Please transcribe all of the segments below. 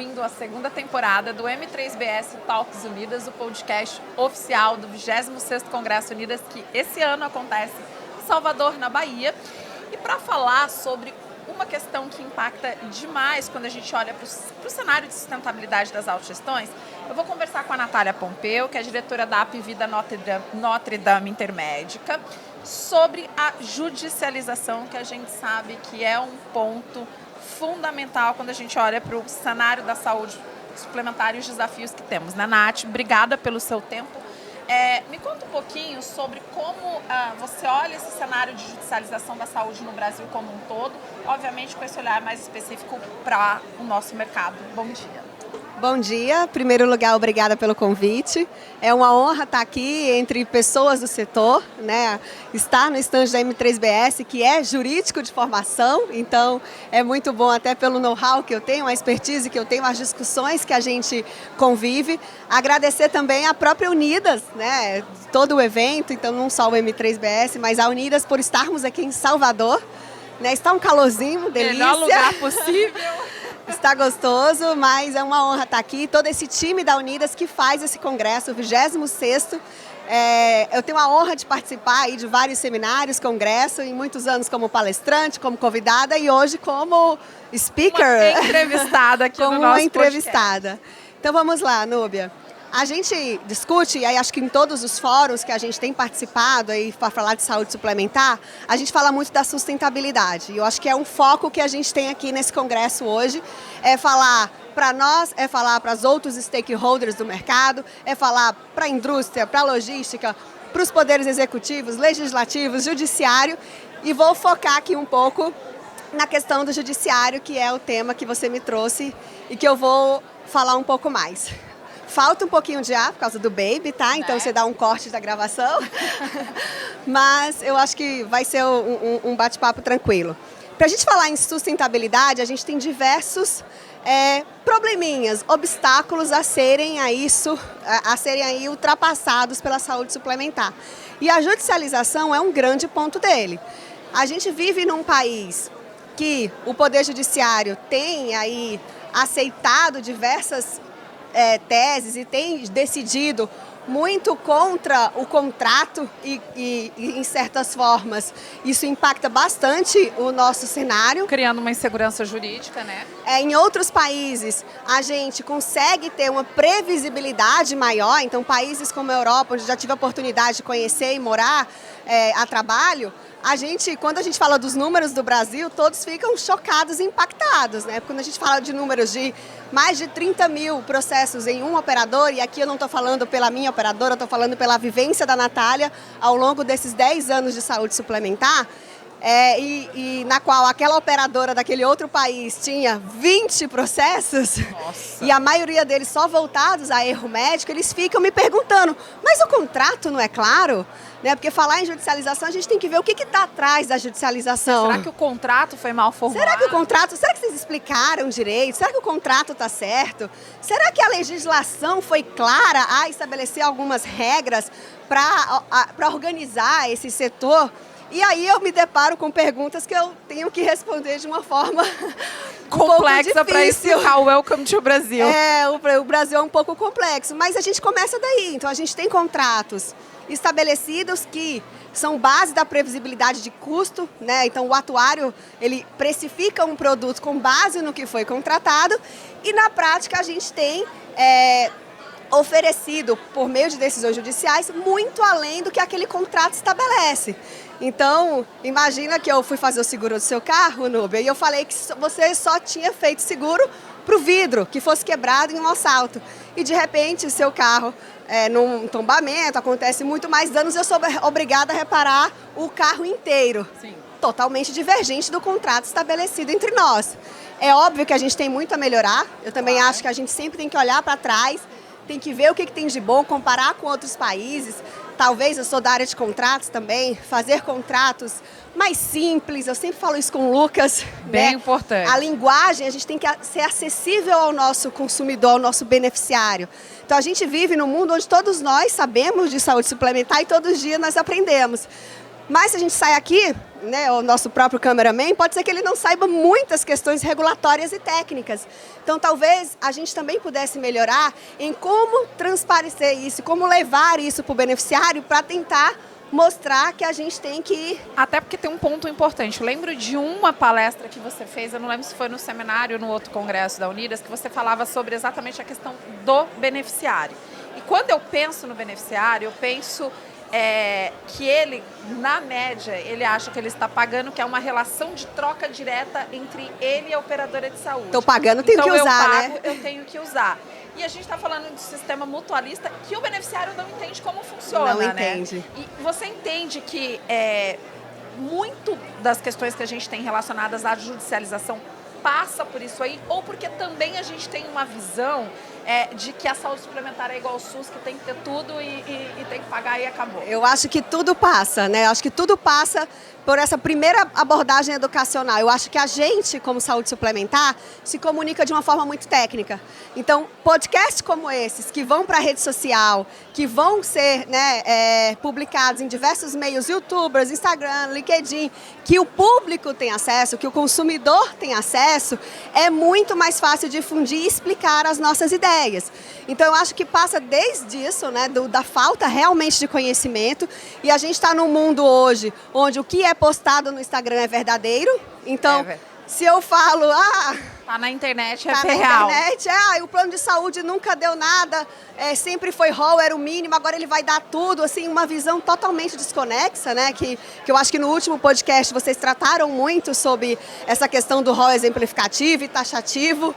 bem-vindo à segunda temporada do M3BS Talks Unidas, o podcast oficial do 26º Congresso Unidas, que esse ano acontece em Salvador, na Bahia. E para falar sobre uma questão que impacta demais quando a gente olha para o cenário de sustentabilidade das autogestões, eu vou conversar com a Natália Pompeu, que é diretora da Apvida Notre Dame Intermédica, sobre a judicialização, que a gente sabe que é um ponto fundamental quando a gente olha para o cenário da saúde suplementar e os desafios que temos, né, Nath? Obrigada pelo seu tempo. Me conta um pouquinho sobre como você olha esse cenário de judicialização da saúde no Brasil como um todo, obviamente com esse olhar mais específico para o nosso mercado. Bom dia. Bom dia. Em primeiro lugar, obrigada pelo convite. É uma honra estar aqui entre pessoas do setor, né? Estar no estande da M3BS, que é jurídico de formação, então é muito bom até pelo know-how que eu tenho, a expertise que eu tenho, as discussões que a gente convive. Agradecer também à própria Unidas, né? Todo o evento, então não só o M3BS, mas a Unidas por estarmos aqui em Salvador, né? Está um calorzinho, delícia. Melhor lugar possível. Está gostoso, mas é uma honra estar aqui. Todo esse time da Unidas que faz esse congresso, o 26º. Eu tenho a honra de participar aí de vários seminários, congressos, em muitos anos como palestrante, como convidada e hoje como speaker. Uma entrevistada aqui como no nosso uma entrevistada. podcast. Então vamos lá, Núbia. A gente discute, e aí acho que em todos os fóruns que a gente tem participado aí para falar de saúde suplementar, a gente fala muito da sustentabilidade. E eu acho que é um foco que a gente tem aqui nesse congresso hoje, é falar para nós, é falar para os outros stakeholders do mercado, é falar para a indústria, para a logística, para os poderes executivos, legislativos, judiciário, e vou focar aqui um pouco na questão do judiciário, que é o tema que você me trouxe e que eu vou falar um pouco mais. Falta um pouquinho de ar por causa do baby, tá? Então você dá um corte da gravação. Mas eu acho que vai ser um bate-papo tranquilo. Para a gente falar em sustentabilidade, a gente tem diversos probleminhas, obstáculos a serem aí ultrapassados pela saúde suplementar. E a judicialização é um grande ponto dele. A gente vive num país que o Poder Judiciário tem aí aceitado diversas teses e tem decidido muito contra o contrato e, em certas formas, isso impacta bastante o nosso cenário. Criando uma insegurança jurídica, né? Em outros países, a gente consegue ter uma previsibilidade maior. Então, países como a Europa, onde já tive a oportunidade de conhecer e morar a trabalho, quando a gente fala dos números do Brasil, todos ficam chocados e impactados, né? Porque quando a gente fala de números de mais de 30 mil processos em um operador, e aqui eu não estou falando pela minha operadora, eu estou falando pela vivência da Natália ao longo desses 10 anos de saúde suplementar, na qual aquela operadora daquele outro país tinha 20 processos. Nossa. E a maioria deles só voltados a erro médico, eles ficam me perguntando, mas o contrato não é claro? Né? Porque falar em judicialização, a gente tem que ver o que está atrás da judicialização. Será que o contrato foi mal formulado? Será que vocês explicaram direito? Será que o contrato está certo? Será que a legislação foi clara a estabelecer algumas regras para organizar esse setor? E aí eu me deparo com perguntas que eu tenho que responder de uma forma complexa para explicar o Welcome to Brasil. O Brasil é um pouco complexo, mas a gente começa daí. Então a gente tem contratos estabelecidos que são base da previsibilidade de custo, né? Então o atuário, ele precifica um produto com base no que foi contratado e na prática a gente tem oferecido, por meio de decisões judiciais, muito além do que aquele contrato estabelece. Então, imagina que eu fui fazer o seguro do seu carro, Núbia, e eu falei que você só tinha feito seguro para o vidro, que fosse quebrado em um assalto. E, de repente, o seu carro, num tombamento, acontece muito mais danos, eu sou obrigada a reparar o carro inteiro. Sim. Totalmente divergente do contrato estabelecido entre nós. É óbvio que a gente tem muito a melhorar, eu também acho que a gente sempre tem que olhar para trás, tem que ver o que tem de bom, comparar com outros países. Talvez, eu sou da área de contratos também, fazer contratos mais simples, eu sempre falo isso com o Lucas. Bem importante. A linguagem, a gente tem que ser acessível ao nosso consumidor, ao nosso beneficiário. Então a gente vive num mundo onde todos nós sabemos de saúde suplementar e todos os dias nós aprendemos. Mas se a gente sai aqui, né, o nosso próprio cameraman, pode ser que ele não saiba muitas questões regulatórias e técnicas. Então, talvez a gente também pudesse melhorar em como transparecer isso, como levar isso para o beneficiário para tentar mostrar que a gente tem que ir. Até porque tem um ponto importante. Eu lembro de uma palestra que você fez, eu não lembro se foi no seminário ou no outro congresso da Unidas, que você falava sobre exatamente a questão do beneficiário. E quando eu penso no beneficiário, eu penso que ele, na média, ele acha que ele está pagando, que é uma relação de troca direta entre ele e a operadora de saúde. Estou pagando, tenho que usar, eu pago, né? Eu tenho que usar. E a gente está falando de sistema mutualista que o beneficiário não entende como funciona, não entende. E você entende que muito das questões que a gente tem relacionadas à judicialização passa por isso aí, ou porque também a gente tem uma visão de que a saúde suplementar é igual ao SUS, que tem que ter tudo e tem que pagar e acabou? Eu acho que tudo passa, né? Eu acho que tudo passa por essa primeira abordagem educacional. Eu acho que a gente, como saúde suplementar, se comunica de uma forma muito técnica. Então, podcasts como esses, que vão para a rede social, que vão ser, né, publicados em diversos meios, YouTubers, Instagram, LinkedIn, que o público tem acesso, que o consumidor tem acesso, é muito mais fácil difundir e explicar as nossas ideias. Então, eu acho que passa desde isso, né, da falta realmente de conhecimento, e a gente está num mundo hoje onde o que é postado no Instagram é verdadeiro. Então, se eu falo, tá na internet, tá real. Na internet, o plano de saúde nunca deu nada, sempre foi ROL, era o mínimo, agora ele vai dar tudo, assim, uma visão totalmente desconexa, né? Que eu acho que no último podcast vocês trataram muito sobre essa questão do ROL exemplificativo e taxativo.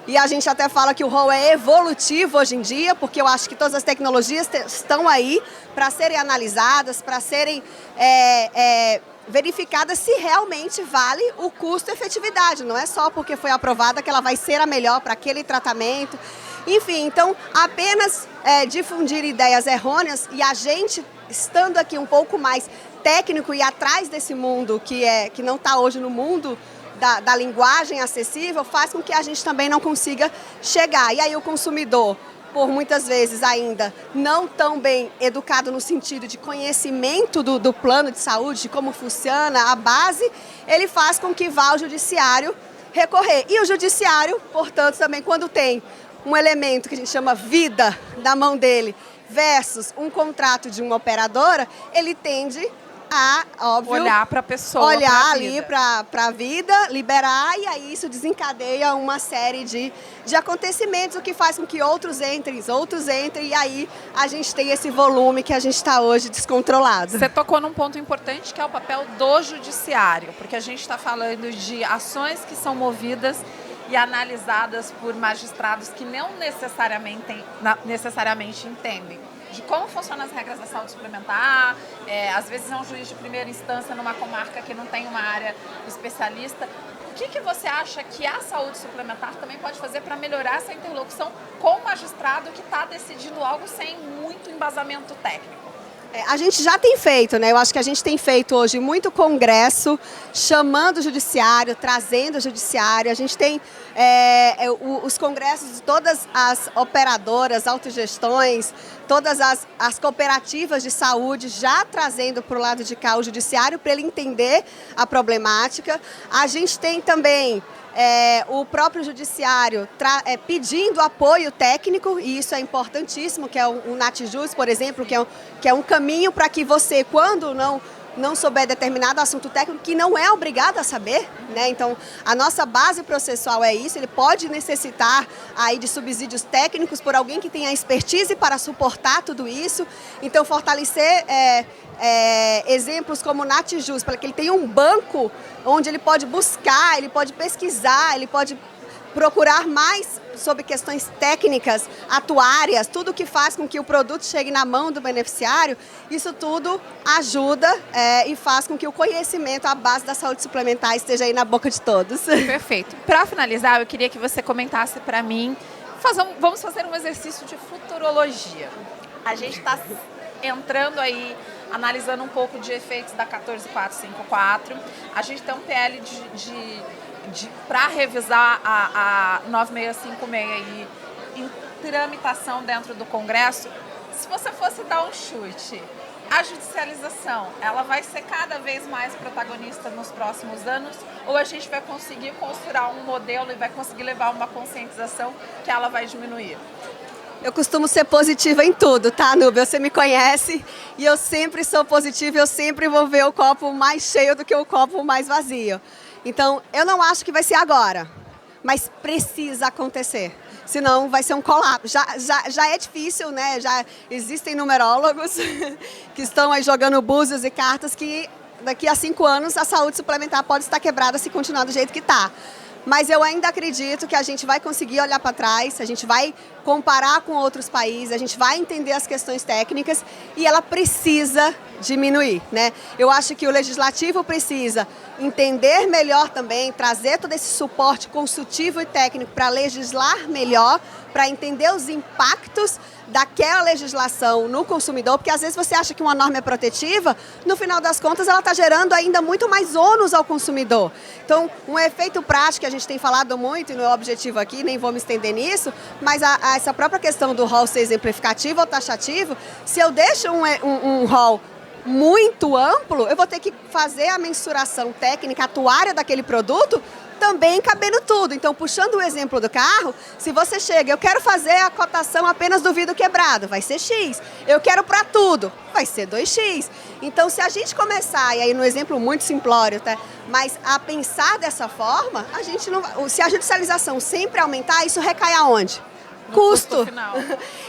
E a gente até fala que o ROL é evolutivo hoje em dia, porque eu acho que todas as tecnologias estão aí para serem analisadas, para serem verificada se realmente vale o custo-efetividade. Não é só porque foi aprovada que ela vai ser a melhor para aquele tratamento. Enfim, então, apenas difundir ideias errôneas e a gente, estando aqui um pouco mais técnico e atrás desse mundo que não está hoje no mundo da linguagem acessível, faz com que a gente também não consiga chegar. E aí o consumidor, por muitas vezes ainda não tão bem educado no sentido de conhecimento do plano de saúde, de como funciona a base, ele faz com que vá ao judiciário recorrer. E o judiciário, portanto, também quando tem um elemento que a gente chama vida na mão dele versus um contrato de uma operadora, ele tende a, óbvio, olhar para a pessoa, olhar ali para a vida, liberar, e aí isso desencadeia uma série de acontecimentos, o que faz com que outros entrem, e aí a gente tem esse volume que a gente está hoje descontrolado. Você tocou num ponto importante, que é o papel do judiciário, porque a gente está falando de ações que são movidas e analisadas por magistrados que não necessariamente entendem de como funcionam as regras da saúde suplementar, às vezes é um juiz de primeira instância numa comarca que não tem uma área especialista. O que você acha que a saúde suplementar também pode fazer para melhorar essa interlocução com o magistrado que está decidindo algo sem muito embasamento técnico? A gente já tem feito, né? Eu acho que a gente tem feito hoje muito congresso, chamando o judiciário, trazendo o judiciário. A gente tem os congressos de todas as operadoras, autogestões, todas as cooperativas de saúde já trazendo para o lado de cá o judiciário para ele entender a problemática. A gente tem também o próprio judiciário pedindo apoio técnico, e isso é importantíssimo, que é o NatJus, por exemplo, que é um caminho para que você, quando não souber determinado assunto técnico, que não é obrigado a saber, né? Então, a nossa base processual é isso, ele pode necessitar aí de subsídios técnicos por alguém que tenha expertise para suportar tudo isso. Então, fortalecer exemplos como o NatJus, para que ele tenha um banco onde ele pode buscar, ele pode pesquisar, ele pode procurar mais sobre questões técnicas, atuárias, tudo que faz com que o produto chegue na mão do beneficiário. Isso tudo ajuda e faz com que o conhecimento, a base da saúde suplementar, esteja aí na boca de todos. Perfeito. Para finalizar, eu queria que você comentasse para mim, vamos fazer um exercício de futurologia. A gente está entrando aí, analisando um pouco de efeitos da 14454. A gente tem um PL para revisar a 9656 aí, em tramitação dentro do Congresso. Se você fosse dar um chute, A judicialização, ela vai ser cada vez mais protagonista nos próximos anos? Ou a gente vai conseguir construir um modelo e vai conseguir levar uma conscientização que ela vai diminuir? Eu costumo ser positiva em tudo, tá, Núbia? Você me conhece e eu sempre sou positiva, eu sempre vou ver o copo mais cheio do que o copo mais vazio. Então, eu não acho que vai ser agora, mas precisa acontecer. Senão vai ser um colapso. Já é difícil, né? Já existem numerólogos que estão aí jogando búzios e cartas que daqui a 5 anos a saúde suplementar pode estar quebrada se continuar do jeito que está. Mas eu ainda acredito que a gente vai conseguir olhar para trás, a gente vai comparar com outros países, a gente vai entender as questões técnicas e ela precisa diminuir, né? Eu acho que o legislativo precisa entender melhor também, trazer todo esse suporte consultivo e técnico para legislar melhor, para entender os impactos daquela legislação no consumidor, porque às vezes você acha que uma norma é protetiva, no final das contas ela está gerando ainda muito mais ônus ao consumidor. Então, um efeito prático que a gente tem falado muito, e não é o objetivo aqui, nem vou me estender nisso, mas essa própria questão do rol ser exemplificativo ou taxativo, se eu deixo um rol muito amplo, eu vou ter que fazer a mensuração técnica atuária daquele produto também cabendo tudo. Então, puxando o exemplo do carro, se você chega, eu quero fazer a cotação apenas do vidro quebrado, vai ser X. Eu quero para tudo, vai ser 2X. Então, se a gente começar, e aí no exemplo muito simplório, tá? Mas a pensar dessa forma, a gente não, se a judicialização sempre aumentar, isso recai aonde? Custo. Final.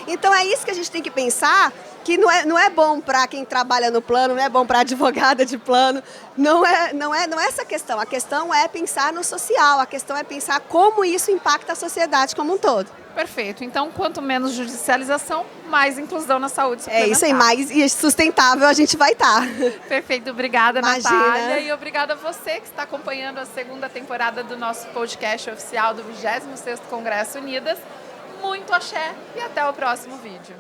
Então é isso que a gente tem que pensar, que não é bom para quem trabalha no plano, não é bom para advogada de plano, não é essa a questão. A questão é pensar no social, a questão é pensar como isso impacta a sociedade como um todo. Perfeito. Então, quanto menos judicialização, mais inclusão na saúde suplementar. É isso aí, mais sustentável a gente vai estar. Perfeito. Obrigada, Imagina. Natália. E obrigada a você que está acompanhando a segunda temporada do nosso podcast oficial do 26º Congresso Unidas. Muito axé e até o próximo vídeo.